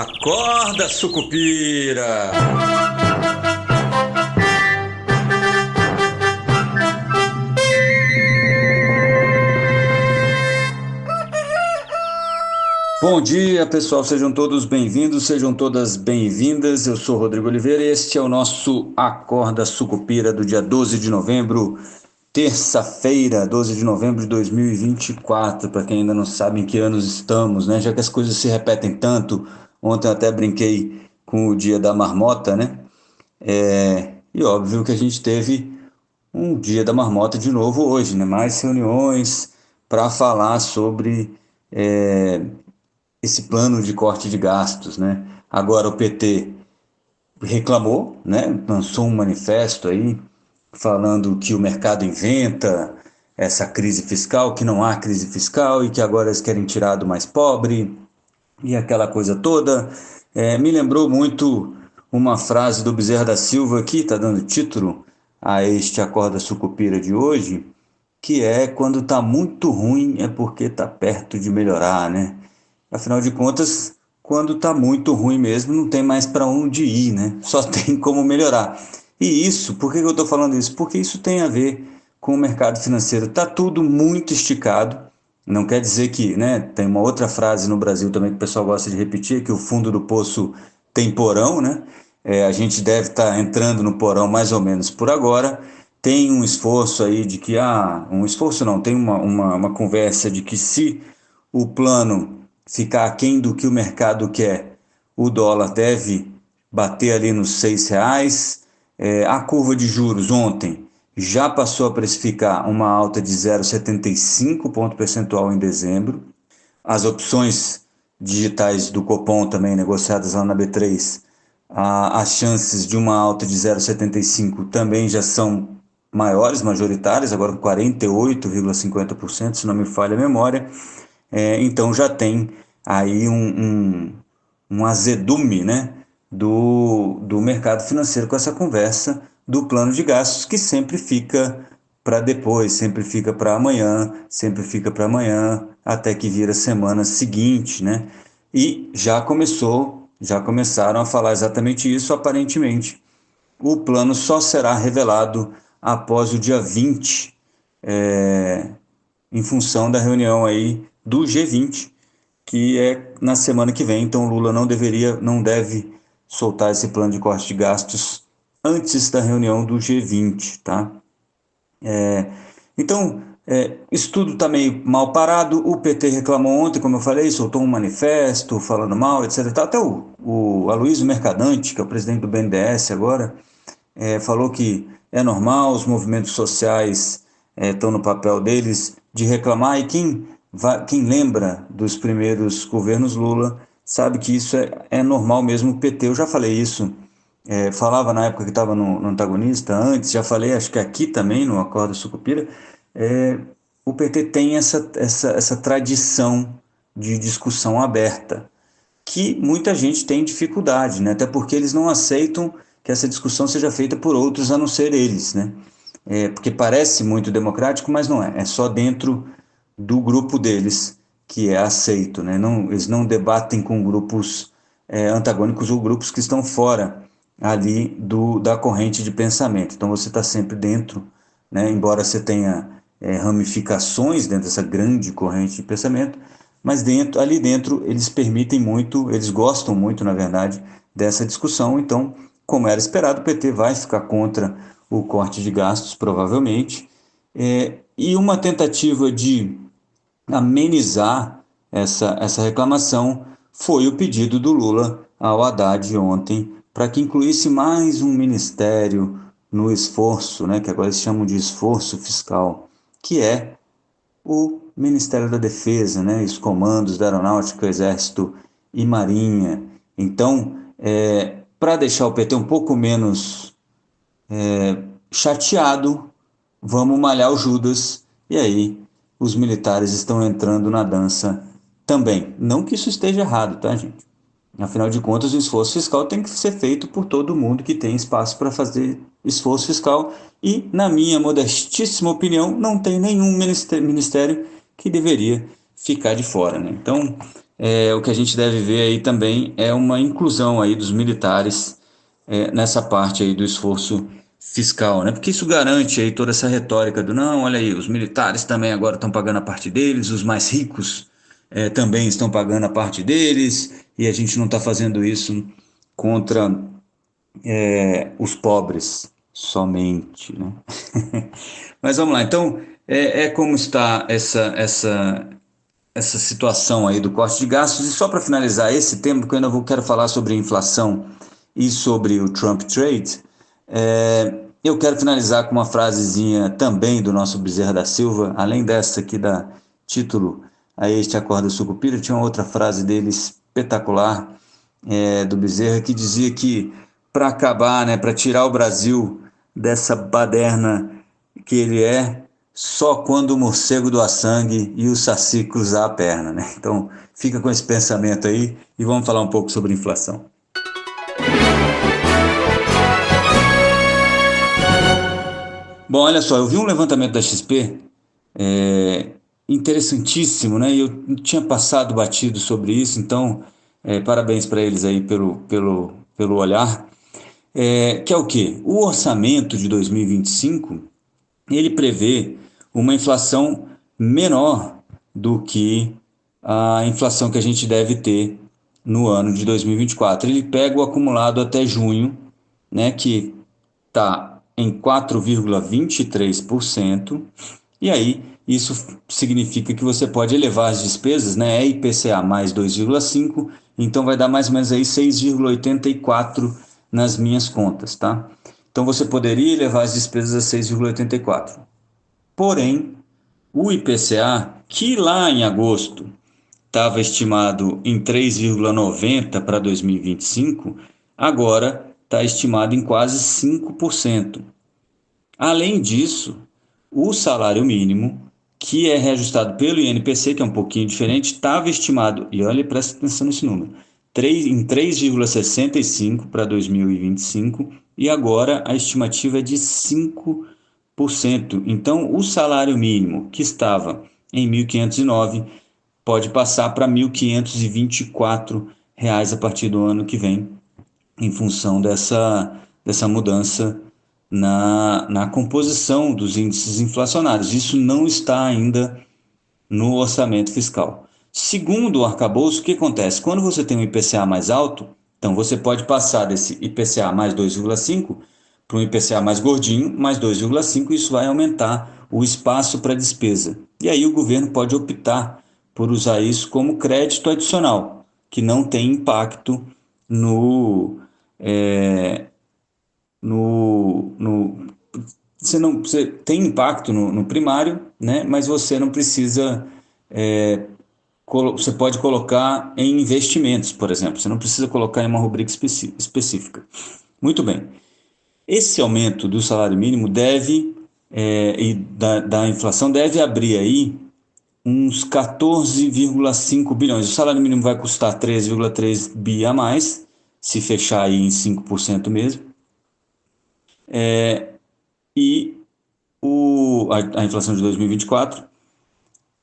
Acorda, Sucupira! Bom dia, pessoal, sejam todos bem-vindos, sejam todas bem-vindas. Eu sou Rodrigo Oliveira e este é o nosso Acorda Sucupira do dia 12 de novembro, terça-feira, 12 de novembro de 2024, para quem ainda não sabe em que anos estamos, né? Já que as coisas se repetem tanto, ontem eu até brinquei com o dia da marmota, né? E óbvio que a gente teve um dia da marmota de novo hoje, né? Mais reuniões para falar sobre esse plano de corte de gastos, né? Agora o PT reclamou, né? Lançou um manifesto aí falando que o mercado inventa essa crise fiscal, que não há crise fiscal e que agora eles querem tirar do mais pobre e aquela coisa toda. Me lembrou muito uma frase do Bezerra da Silva, que está dando título a este Acorda Sucupira de hoje, que é: quando está muito ruim é porque está perto de melhorar, né? Afinal de contas, quando está muito ruim mesmo, não tem mais para onde ir, né? Só tem como melhorar. E isso, por que eu estou falando isso? Porque isso tem a ver com o mercado financeiro. Está tudo muito esticado. Não quer dizer que, né? Tem uma outra frase no Brasil também que o pessoal gosta de repetir, que o fundo do poço tem porão, né? A gente deve estar entrando no porão mais ou menos por agora. Tem um esforço aí de que, um esforço não, tem uma conversa de que se o plano ficar aquém do que o mercado quer, o dólar deve bater ali nos R$ 6. A curva de juros ontem já passou a precificar uma alta de 0,75 ponto percentual em dezembro. As opções digitais do Copom também negociadas lá na B3, as chances de uma alta de 0,75 também já são maiores, majoritárias, agora com 48,50%, se não me falha a memória. Então já tem aí um azedume, né, do mercado financeiro com essa conversa do plano de gastos, que sempre fica para depois, sempre fica para amanhã, sempre fica para amanhã, até que vira semana seguinte, né? E já começaram a falar exatamente isso, aparentemente. O plano só será revelado após o dia 20, em função da reunião aí do G20, que é na semana que vem. Então Lula não deve soltar esse plano de corte de gastos antes da reunião do G20, tá? Então, isso tudo está meio mal parado. O PT reclamou ontem, como eu falei, soltou um manifesto falando mal, etc. Até o Aloysio Mercadante, que é o presidente do BNDES agora, falou que é normal, os movimentos sociais estão no papel deles de reclamar, e quem lembra dos primeiros governos Lula sabe que isso é normal mesmo. O PT, eu já falei isso, falava na época que estava no Antagonista, antes, já falei, acho que aqui também, no Acorda Sucupira, o PT tem essa tradição de discussão aberta, que muita gente tem dificuldade, né? Até porque eles não aceitam que essa discussão seja feita por outros a não ser eles, né? Porque parece muito democrático, mas não é. É só dentro do grupo deles que é aceito, né? Eles não debatem com grupos antagônicos ou grupos que estão fora ali da corrente de pensamento. Então você está sempre dentro, né? Embora você tenha ramificações dentro dessa grande corrente de pensamento, mas ali dentro eles permitem muito, eles gostam muito, na verdade, dessa discussão. Então, como era esperado, o PT vai ficar contra o corte de gastos, provavelmente, e uma tentativa de amenizar essa reclamação foi o pedido do Lula ao Haddad ontem para que incluísse mais um ministério no esforço, né, que agora eles chamam de esforço fiscal, que é o Ministério da Defesa, né, os comandos da Aeronáutica, Exército e Marinha. Então, para deixar o PT um pouco menos chateado, vamos malhar o Judas, e aí os militares estão entrando na dança também. Não que isso esteja errado, tá, gente? Afinal de contas, o esforço fiscal tem que ser feito por todo mundo que tem espaço para fazer esforço fiscal, e, na minha modestíssima opinião, não tem nenhum ministério que deveria ficar de fora, né? Então, o que a gente deve ver aí também é uma inclusão aí dos militares nessa parte aí do esforço fiscal, né? Porque isso garante aí toda essa retórica do não, olha aí, os militares também agora estão pagando a parte deles, os mais ricos também estão pagando a parte deles, e a gente não está fazendo isso contra os pobres somente, né? Mas vamos lá, então como está essa situação aí do corte de gastos. E só para finalizar esse tema, porque eu ainda quero falar sobre inflação e sobre o Trump Trade, eu quero finalizar com uma frasezinha também do nosso Bezerra da Silva, além dessa que dá título a este Acorda Sucupira, tinha uma outra frase dele espetacular, do Bezerra, que dizia que para acabar, né, para tirar o Brasil dessa baderna que ele só quando o morcego doar sangue e o saci cruzar a perna, né? Então, fica com esse pensamento aí e vamos falar um pouco sobre inflação. Bom, olha só, eu vi um levantamento da XP é, interessantíssimo, né? E eu tinha passado batido sobre isso, então, parabéns para eles aí pelo olhar. Que é o quê? O orçamento de 2025 ele prevê uma inflação menor do que a inflação que a gente deve ter no ano de 2024. Ele pega o acumulado até junho, né, que está em 4,23%, e aí isso significa que você pode elevar as despesas, né, é IPCA mais 2,5, então vai dar mais ou menos aí 6,84 nas minhas contas, tá? Então você poderia elevar as despesas a 6,84. Porém, o IPCA, que lá em agosto estava estimado em 3,90 para 2025, agora está estimado em quase 5%. Além disso, o salário mínimo, que é reajustado pelo INPC, que é um pouquinho diferente, estava estimado, e olha, presta atenção nesse número, em 3,65 para 2025, e agora a estimativa é de 5%. Então, o salário mínimo, que estava em 1.509, pode passar para 1.524 reais a partir do ano que vem, em função dessa mudança na composição dos índices inflacionários. Isso não está ainda no orçamento fiscal. Segundo o arcabouço, o que acontece? Quando você tem um IPCA mais alto, então você pode passar desse IPCA mais 2,5 para um IPCA mais gordinho, mais 2,5, isso vai aumentar o espaço para despesa. E aí o governo pode optar por usar isso como crédito adicional, que não tem impacto no, é, no você tem impacto no primário, né? Mas você não precisa, você pode colocar em investimentos, por exemplo. Você não precisa colocar em uma rubrica específica. Muito bem. Esse aumento do salário mínimo e da inflação deve abrir aí uns 14,5 bilhões. O salário mínimo vai custar 13,3 bi a mais, se fechar aí em 5% mesmo. E a inflação de 2024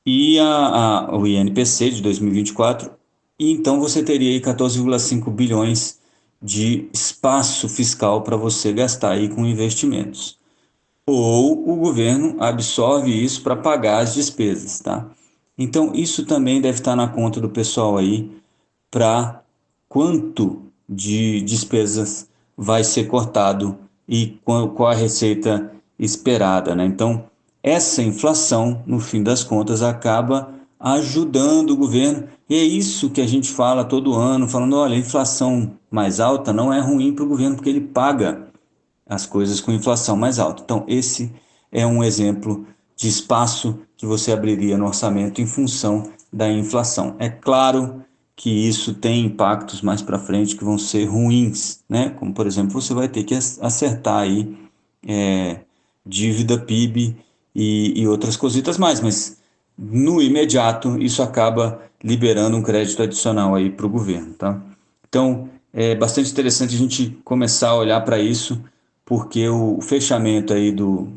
e o INPC de 2024, e então você teria aí 14,5 bilhões de espaço fiscal para você gastar aí com investimentos. Ou o governo absorve isso para pagar as despesas, tá? Então isso também deve estar na conta do pessoal aí para quanto de despesas vai ser cortado e qual a receita esperada, né? Então, essa inflação, no fim das contas, acaba ajudando o governo, e é isso que a gente fala todo ano, falando, olha, a inflação mais alta não é ruim para o governo, porque ele paga as coisas com inflação mais alta. Então, esse é um exemplo de espaço que você abriria no orçamento em função da inflação. É claro que isso tem impactos mais para frente que vão ser ruins, né? Como, por exemplo, você vai ter que acertar aí dívida, PIB e outras cositas mais, mas no imediato isso acaba liberando um crédito adicional aí para o governo, tá? Então, é bastante interessante a gente começar a olhar para isso, porque o fechamento aí do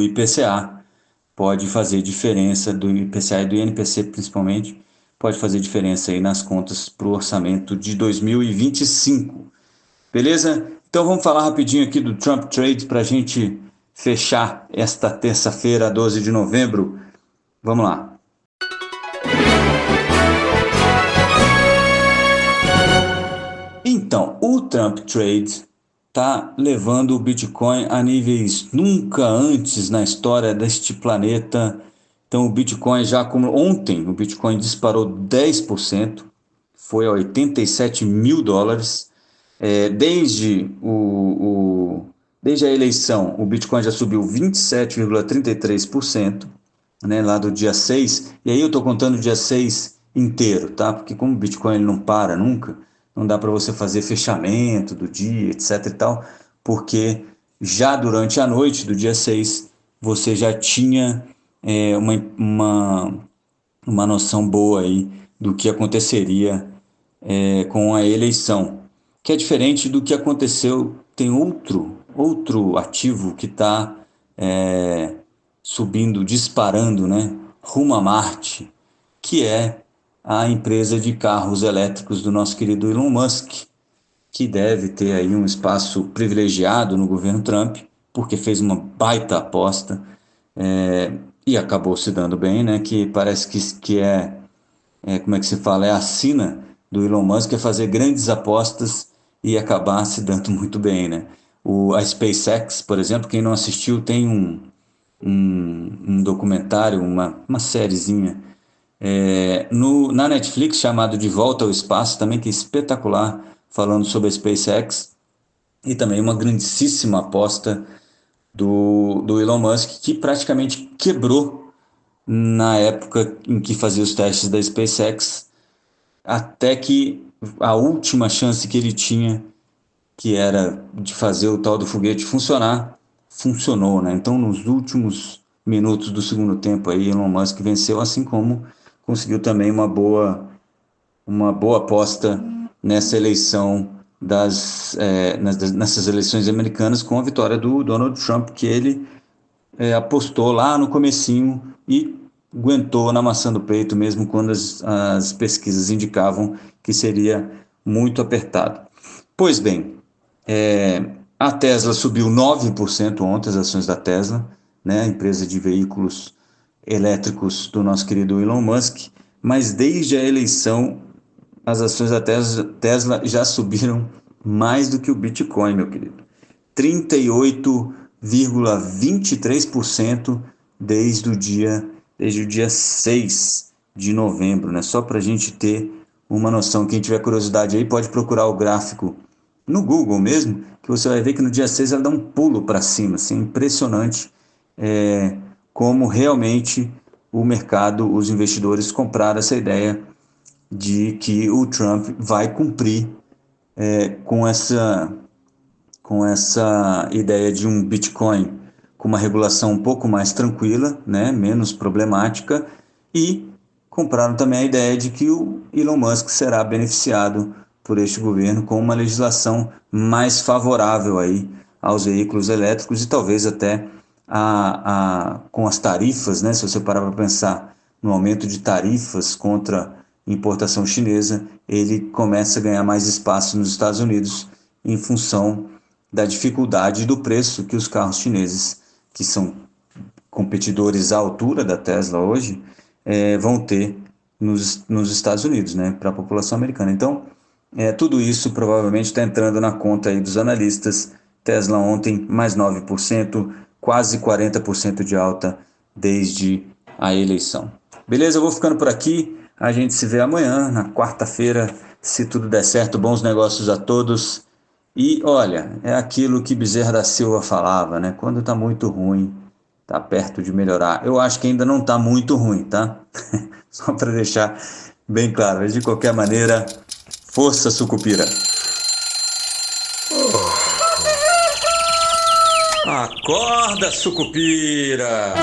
IPCA pode fazer diferença, do IPCA e do INPC principalmente, pode fazer diferença aí nas contas para o orçamento de 2025. Beleza? Então vamos falar rapidinho aqui do Trump Trade para a gente fechar esta terça-feira, 12 de novembro. Vamos lá. Então, o Trump Trade está levando o Bitcoin a níveis nunca antes na história deste planeta. Então, o Bitcoin já como ontem, o Bitcoin disparou 10%, foi a 87 mil dólares. Desde a eleição, o Bitcoin já subiu 27,33%, né, lá do dia 6. E aí eu estou contando o dia 6 inteiro, tá? Porque como o Bitcoin ele não para nunca, não dá para você fazer fechamento do dia, etc e tal, porque já durante a noite do dia 6 você já tinha uma noção boa aí do que aconteceria com a eleição, que é diferente do que aconteceu. Tem outro ativo que está subindo, disparando, né, rumo a Marte, que é a empresa de carros elétricos do nosso querido Elon Musk, que deve ter aí um espaço privilegiado no governo Trump, porque fez uma baita aposta e acabou se dando bem, né? Que parece que como é que se fala? É a sina do Elon Musk, é fazer grandes apostas e acabar se dando muito bem, né? A SpaceX, por exemplo, quem não assistiu, tem um documentário, uma sériezinha na Netflix chamado De Volta ao Espaço, também que é espetacular, falando sobre a SpaceX, e também uma grandíssima aposta do Elon Musk, que praticamente quebrou na época em que fazia os testes da SpaceX, até que a última chance que ele tinha, que era de fazer o tal do foguete funcionar, funcionou, né? Então, nos últimos minutos do segundo tempo aí, Elon Musk venceu, assim como conseguiu também uma boa aposta nessa eleição nessas eleições americanas, com a vitória do Donald Trump, que ele apostou lá no comecinho e aguentou na maçã do peito, mesmo quando as pesquisas indicavam que seria muito apertado. Pois bem, a Tesla subiu 9% ontem, as ações da Tesla, né, a empresa de veículos elétricos do nosso querido Elon Musk, mas desde a eleição as ações da Tesla já subiram mais do que o Bitcoin, meu querido. 38,23% desde o dia 6 de novembro, né? Só para a gente ter uma noção. Quem tiver curiosidade aí pode procurar o gráfico no Google mesmo, que você vai ver que no dia 6 ela dá um pulo para cima. Assim, impressionante como realmente o mercado, os investidores compraram essa ideia de que o Trump vai cumprir com essa ideia de um Bitcoin com uma regulação um pouco mais tranquila, né, menos problemática, e compraram também a ideia de que o Elon Musk será beneficiado por este governo com uma legislação mais favorável aí aos veículos elétricos e talvez até com as tarifas, né, se você parar para pensar no aumento de tarifas contra importação chinesa, ele começa a ganhar mais espaço nos Estados Unidos em função da dificuldade do preço que os carros chineses, que são competidores à altura da Tesla hoje, vão ter nos Estados Unidos, né, para a população americana. Então, tudo isso provavelmente está entrando na conta aí dos analistas. Tesla ontem mais 9%, quase 40% de alta desde a eleição. Beleza? Eu vou ficando por aqui. A gente se vê amanhã, na quarta-feira, se tudo der certo. Bons negócios a todos. E olha, é aquilo que Bezerra da Silva falava, né? Quando tá muito ruim, tá perto de melhorar. Eu acho que ainda não tá muito ruim, tá? Só para deixar bem claro. Mas de qualquer maneira, força Sucupira. Acorda, Sucupira!